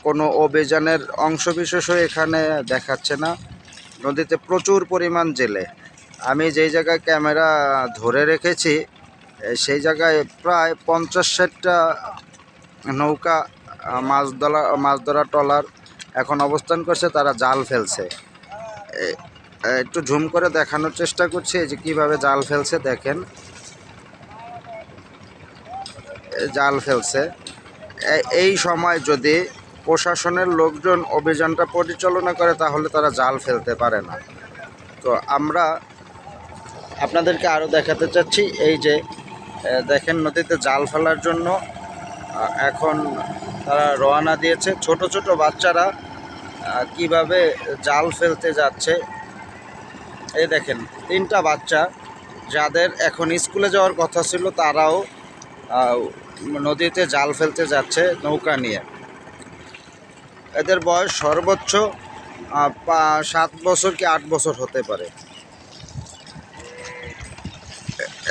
কোনো অভিযানের অংশবিশেষও এখানে দেখাচ্ছে না। নদীতে প্রচুর পরিমাণ জেলে। আমি যেই জায়গায় ক্যামেরা ধরে রেখেছি সেই জায়গায় প্রায় 50-60টা নৌকা, মাছ ধরা ট্রলার এখন অবস্থান করছে, তারা জাল ফেলছে। একটু ঝুম করে দেখানোর চেষ্টা করছি যে কিভাবে জাল ফেলছে। দেখেন, জাল ফেলছে। এই সময় যদি প্রশাসনের লোকজন অভিযানটা পরিচালনা করে তাহলে তারা জাল ফেলতে পারে না। তো আমরা আপনাদেরকে আরও দেখাতে চাচ্ছি, এই যে দেখেন নদীতে জাল ফেলার জন্য এখন তারা রওনা দিয়েছে। ছোট ছোট বাচ্চারা কিভাবে জাল ফেলতে যাচ্ছে। এই দেখেন 3টা বাচ্চা যাদের এখন স্কুলে যাওয়ার কথা ছিল, তারাও নদীতে জাল ফেলতে যাচ্ছে নৌকা নিয়ে। এদের বয়স সর্বোচ্চ 7 বছর কি 8 বছর হতে পারে।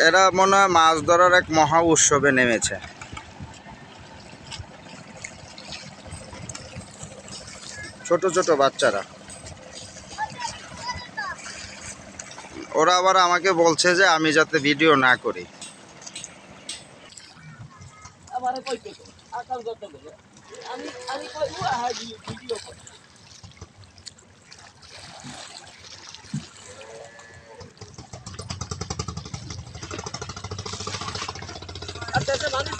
এরা মনে হয় মাছ ধরার এক মহা উৎসবে নেমেছে। ছোট ছোট বাচ্চারা, ওরা আবার আমাকে বলছে যে আমি যাতে ভিডিও না করি। আচ্ছা মানুষ